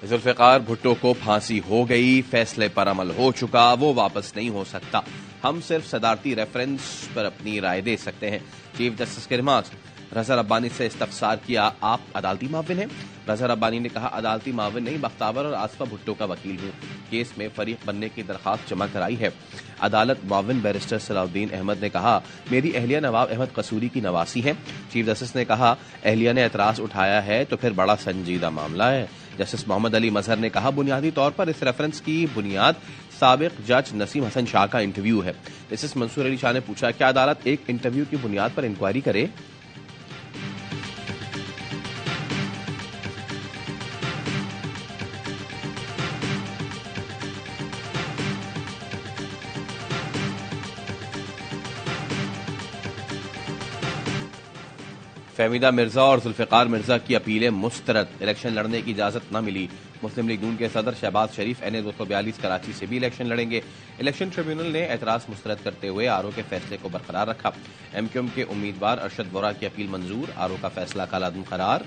जुल्फिकार भुट्टो को फांसी हो गई, फैसले पर अमल हो चुका, वो वापस नहीं हो सकता। हम सिर्फ सदारती रेफरेंस पर अपनी राय दे सकते हैं। चीफ जस्टिस के रिमार्क्स। रज़ा रब्बानी से इस्तफसार किया, आप अदालती माविन हैं? रज़ा रब्बानी ने कहा, अदालती माविन नहीं, बख्तावर और आसफा भुट्टो का वकील हूं। केस में फरीक बनने की दरखास्त जमा कराई है। अदालत माविन बैरिस्टर सलाउद्दीन अहमद ने कहा, मेरी अहलिया नवाब अहमद कसूरी की नवासी है। चीफ जस्टिस ने कहा, अहलिया ने एतराज उठाया है तो फिर बड़ा संजीदा मामला है। जस्टिस मोहम्मद अली मजहर ने कहा, बुनियादी तौर पर इस रेफरेंस की बुनियाद साबिक जज नसीम हसन शाह का इंटरव्यू है। जस्टिस मंसूर अली शाह ने पूछा, क्या अदालत एक इंटरव्यू की बुनियाद पर इंक्वायरी करे? फहमीदा मिर्जा और जुल्फिकार मिर्जा की अपीलें मुस्तरद। इलेक्शन लड़ने की इजाजत न मिली। मुस्लिम लीग नून के सदर शहबाज शरीफ NA 242 कराची से भी इलेक्शन लड़ेंगे। इलेक्शन ट्रिब्यूनल ने एतराज मुस्तरद करते हुए आरओ के फैसले को बरकरार रखा। MQM के उम्मीदवार अरशद वोरा की अपील मंजूर, आरओ का फैसला कालादम करार।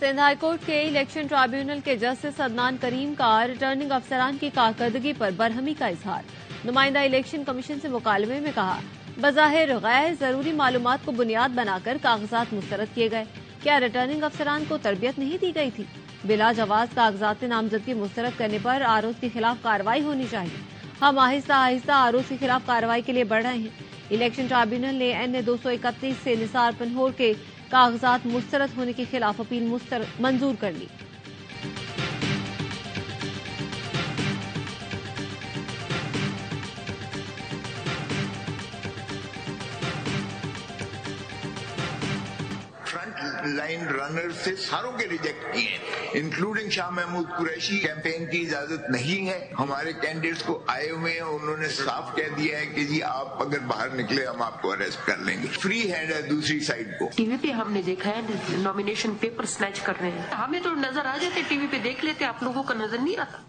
सिंध हाईकोर्ट के इलेक्शन ट्राइब्यूनल के जस्टिस अदनान करीम का रिटर्निंग अफसरान की कारकर्दगी पर बरहमी का इजहार। नुमाइंदा इलेक्शन कमीशन से मुकालमे में कहा, बज़ाहिर गैर जरूरी मालूमात को बुनियाद बनाकर कागजात मुस्तरद किए गए। क्या रिटर्निंग अफसरान को तरबियत नहीं दी गई थी? बिला जवाज कागजात नामजदगी मुस्तरद करने पर आरोज के खिलाफ कार्रवाई होनी चाहिए। हम आहिस्ता आहिस्ता आरोज के खिलाफ कार्रवाई के लिए बढ़ रहे हैं। इलेक्शन ट्राइब्यूनल ने NA 231 से निसार पनहोर के कागजात मुस्तरद होने के खिलाफ अपील मंजूर कर ली। लाइन रनर से सारों के रिजेक्ट किए, इंक्लूडिंग शाह महमूद कुरैशी। कैंपेन की इजाजत नहीं है। हमारे कैंडिडेट्स को आए हुए हैं, उन्होंने साफ कह दिया है कि जी आप अगर बाहर निकले हम आपको अरेस्ट कर लेंगे। फ्री हैंड है दूसरी साइड को। टीवी पे हमने देखा है नॉमिनेशन पेपर स्नैच कर रहे हैं। हमें तो नजर आ जाते, टीवी पे देख लेते, आप लोगों का नजर नहीं आता।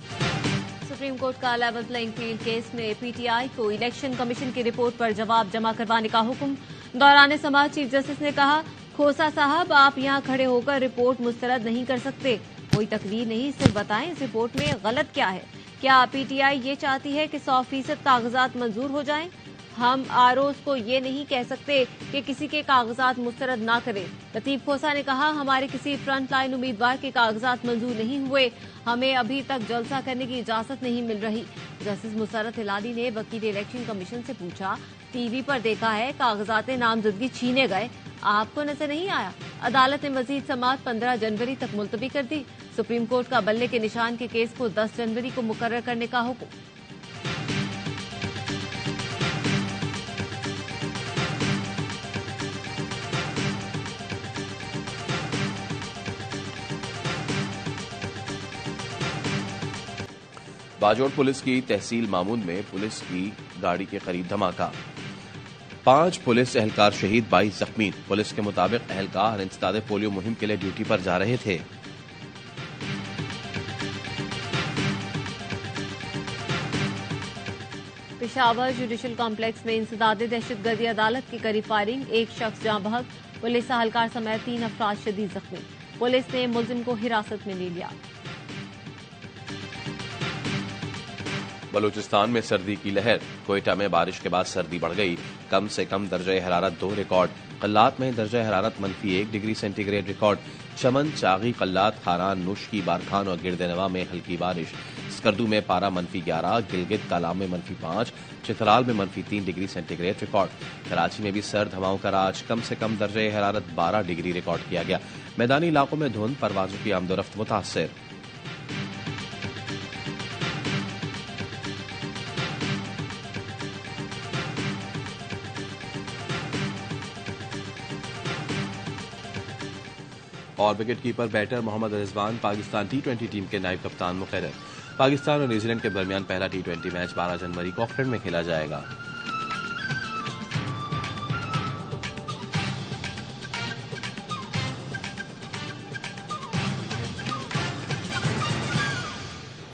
सुप्रीम कोर्ट का लेवल प्लेइंग फील्ड केस में PTI को इलेक्शन कमीशन की रिपोर्ट पर जवाब जमा करवाने का हुक्म। दौरान समाज चीफ जस्टिस ने कहा, खोसा साहब आप यहां खड़े होकर रिपोर्ट मुस्तरद नहीं कर सकते। कोई तकरीर नहीं, सिर्फ बताएं इस रिपोर्ट में गलत क्या है। क्या PTI ये चाहती है कि 100% कागजात मंजूर हो जाएं? हम आरोज को ये नहीं कह सकते कि किसी के कागजात मुस्तरद ना करें। लतीफ खोसा ने कहा, हमारे किसी फ्रंट लाइन उम्मीदवार के कागजात मंजूर नहीं हुए, हमें अभी तक जलसा करने की इजाजत नहीं मिल रही। जस्टिस मुसर्रत हिलाली ने वकील इलेक्शन कमीशन से पूछा, टीवी पर देखा है कागजात नामजदगी छीने गए, आपको नजर नहीं आया? अदालत ने मजीद समाअत 15 जनवरी तक मुलतवी कर दी। सुप्रीम कोर्ट का बल्ले के निशान के केस को 10 जनवरी को मुकर्रर करने का हुक्म। बाजोड़ पुलिस की तहसील मामून में पुलिस की गाड़ी के करीब धमाका। 5 पुलिस एहलकार शहीद, 22 जख्मी। पुलिस के मुताबिक एहलकार इंसदाद पोलियो मुहिम के लिए ड्यूटी पर जा रहे थे। पेशावर जुडिशल कॉम्प्लेक्स में इंसदाद दहशतगर्दी अदालत की करीब फायरिंग, एक शख्स जाँ बहक, पुलिस एहलकार समेत 3 अफराद शदीद जख्मी। पुलिस ने मुलजिम को हिरासत में ले लिया। बलूचिस्तान में सर्दी की लहर। कोयटा में बारिश के बाद सर्दी बढ़ गई। कम से कम दर्जा हरारत 2 रिकॉर्ड। कल्लात में दर्जा हरारत -1 डिग्री सेंटीग्रेड रिकॉर्ड। चमन, चागी, कल्लात, खारान, नुश्की, बारखान और गिरदनवा में हल्की बारिश। स्कर्दू में पारा -11, गिलगित कालाम में -5, चित्राल में -3 डिग्री सेंटीग्रेड रिकॉर्ड। कराची में भी सर्द हवाओं का राज। कम से कम दर्जा हरारत 12 डिग्री रिकॉर्ड किया गया। मैदानी इलाकों में धुंध, परवाजों की आमदोरफ्त मुतासर। और wicketkeeper batter Mohammad Rizwan Pakistan T20 team के नायब कप्तान मुकर्रर। पाकिस्तान और न्यूजीलैंड के दरमियान पहला T20 मैच 12 जनवरी को ऑकलैंड में खेला जाएगा।